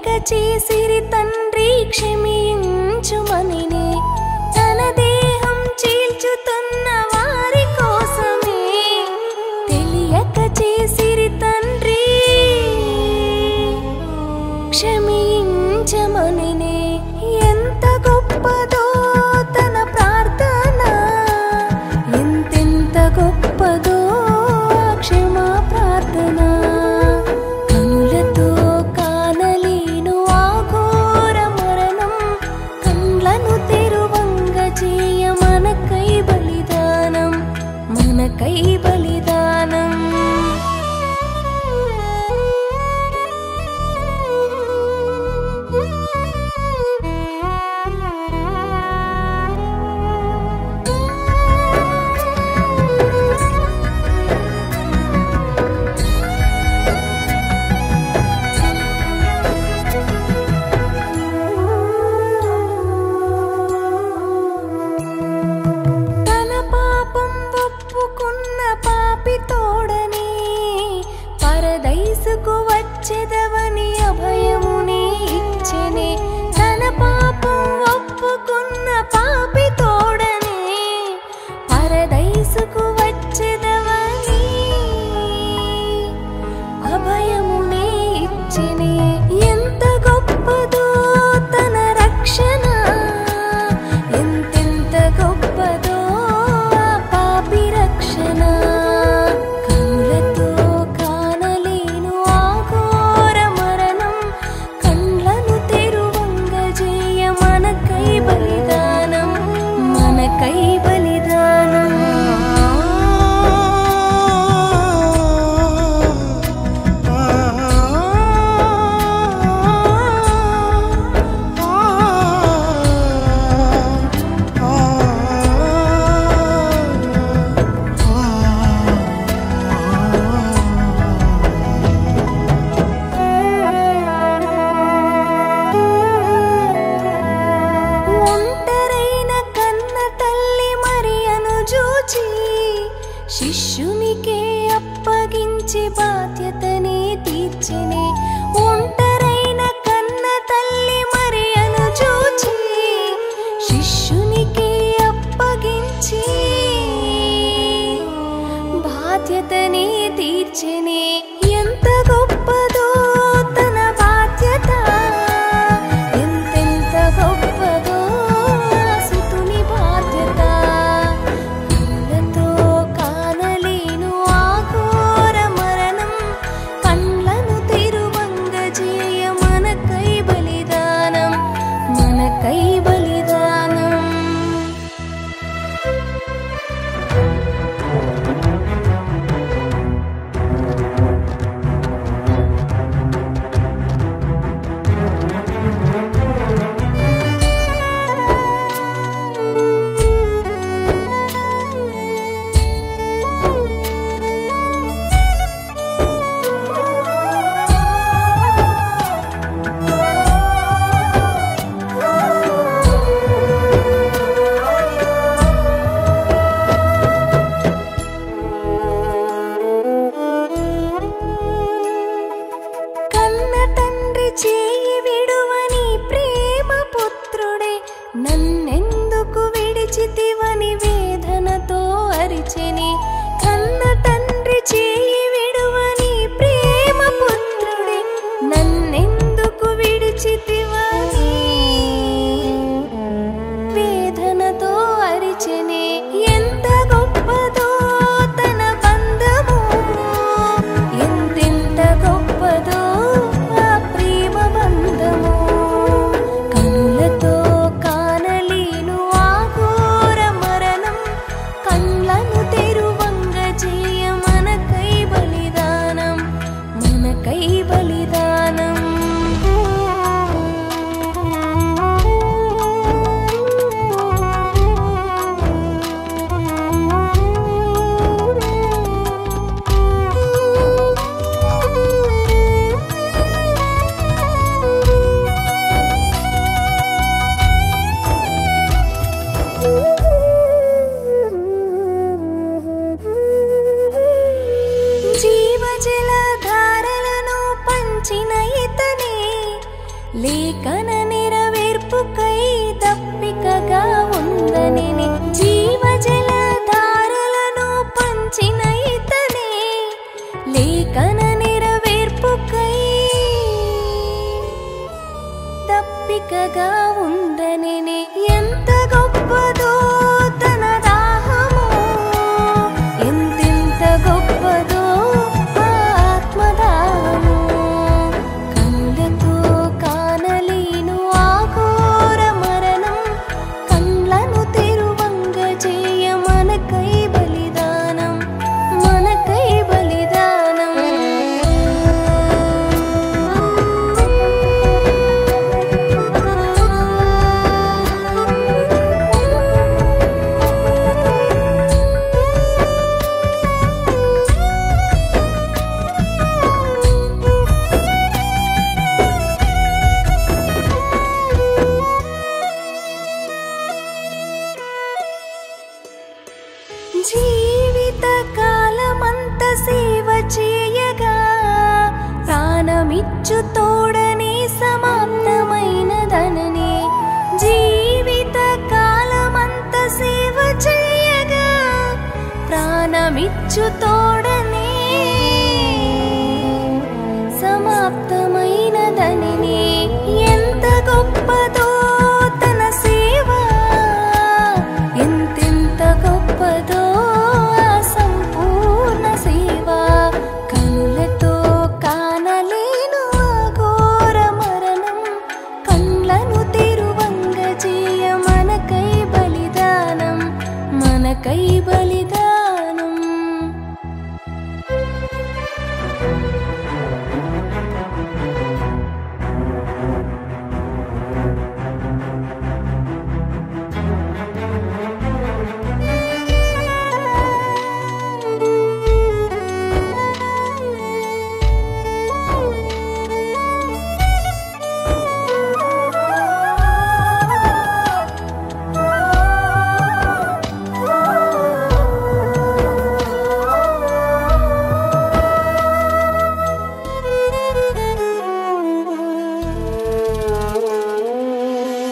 తెలియక చేసిరి తండ్రి క్షమించుమనినే తన దేహం చీల్చుతున్న వారి కోసమే తెలియక చేసిరి తండ్రి క్షమించమనినే ఎంత గొప్పదో తన ప్రార్థన ఎంతెంత గొప్పదో క్షమా ప్రార్థన కనులతో కానలేను ఆ ఘోర మరణం కండ్లను తెరువంగ చేయ మనకై బలిదానం మనకై బలిదానం పరదైసుకు వచ్చెదవని అభయమునే ఇచ్చెనే తన పాపం ఒప్పుకున్న పాపి తోడనే పరదైసుకు వచ్చెదవని అభయమునే ఇచ్చెనే ఎంత గొప్పదో తన రక్షణ ఎంతెంత గొప్పదో ఆ పాపి రక్షణ శిష్యునికే అప్పగించి బాధ్యతనే తీర్చెనే ఒంటరైన కన్న తల్లి మరియను చూచి శిష్యునికే అప్పగించి బాధ్యతనే తీర్చెనే ఎంత గొప్పదో తన బాధ్యత ఎంతెంత గొప్పదో సుతుని బాధ్యత మనకై బలిదానం లేఖన నెరవేర్పుకై దప్పికగా ఉందనెనే జీవజలధారలను పంచిన ఇతనే లేఖన నెరవేర్పుకై దప్పికగా ఉందనెనే ఎంత గొప్పదో తన దాహము ఎంతెంత గొప్పదో ఆత్మదాహము కళ్ళతో కానలేను ఆఘోర మరణం కళ్ళను తెరువంగ చేయ మనకై బలిదానం మనకై బలిదానం జీవిత కాలమంత సేవ చేయగా ప్రాణమిచ్చు తోడనే సమాప్తమైనదననే జీవిత కాలమంత సేవ చేయగా ప్రాణమిచ్చు తోడనే సమాప్తమైనదననే ఎంత గొప్పదో తన సేవ ఎంతెంత గొప్పదో ఆ సంపూర్ణ సేవ కనులతో కానలేను అఘోర మరణం కళ్ళను తెరువంగ చేయ మనకై బలిదానం మనకై బలిదానం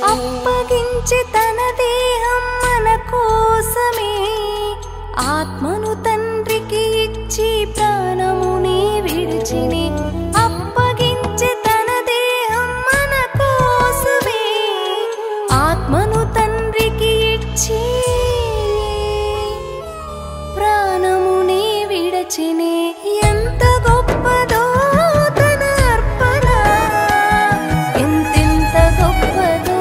అప్పగించి తన దేహం మన కోసమే ఆత్మను తండ్రికి ఇచ్చి ప్రాణముని విడిచిని అప్పగించి తన దేహం మన కోసమే ఆత్మను తండ్రికి ఇచ్చి ప్రాణముని విడిచిని ఎంత గొప్పదో తన అర్పణ ఎంతెంత గొప్పదో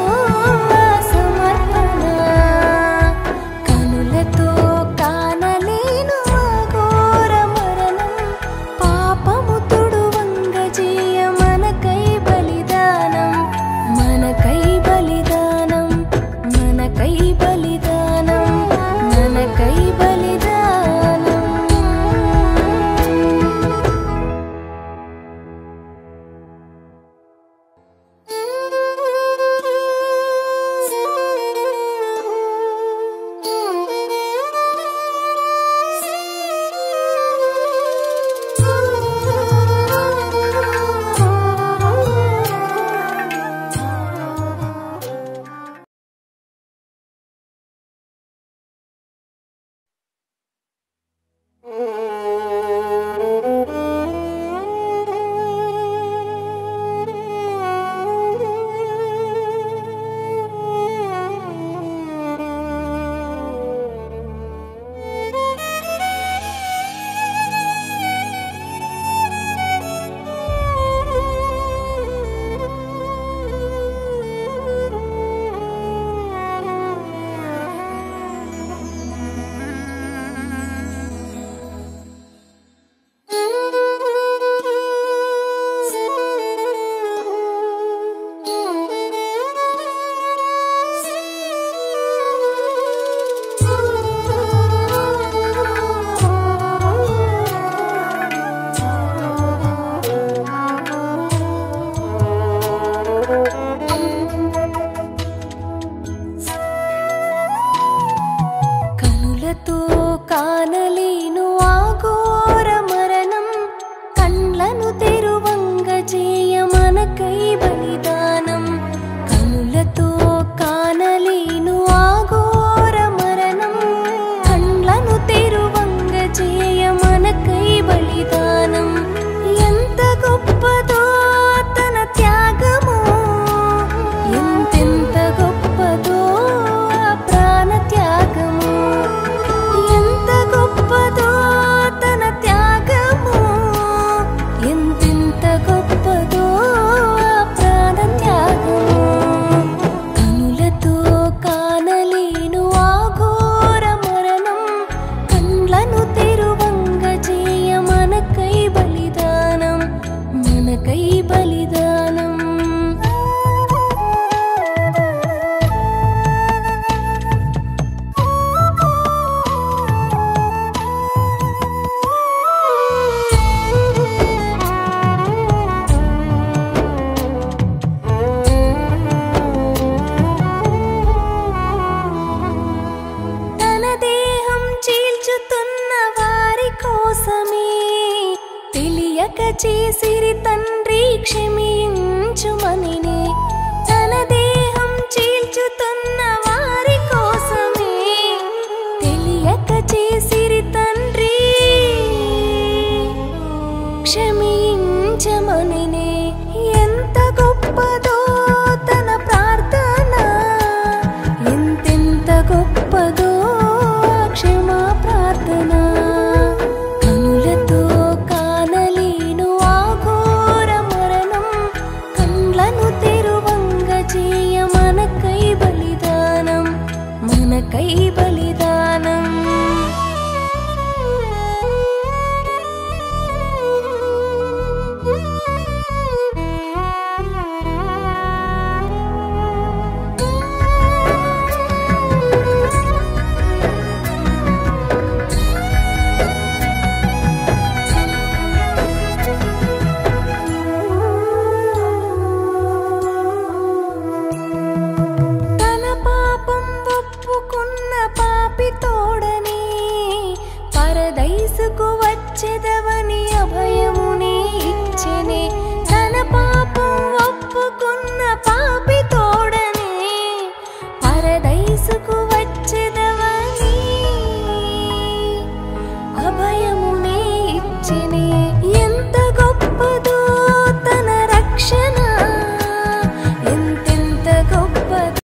ఆ సమర్పణ కనులతో కానలేను అఘోర మరణం పాపము తుడువంగ చేయ మనకై బలిదానం మనకై బలిదానం మనకై బలిదానం మనకై బలిదానం కానలేను ఆఘోర మరణం కండ్లను తెరువంగ చేయ మనకై బలిదానం తెలియక చేసిరి తండ్రి క్షమించుమనినే తన దేహం చీల్చుతున్న వారి కోసమే తెలియక చేసిరి తండ్రి క్షమించమనినే ఎంత గొప్పదో తన ప్రార్థన ఎంతెంత గొప్పదో క్షమా ప్రార్థన కనులతో కానలేను ఆ ఘోర మరణం కండ్లను తెరువంగ చేయ మనకై బలిదానం మనకై బలిదానం తన పాపం ఒప్పుకున్న పాపి తోడని పరదైసుకు వచ్చెదవని అభయముని ఇచ్చెనే తన పాపం ఒప్పుకున్న పాపి తోడని పరదైసుకు వచ్చెద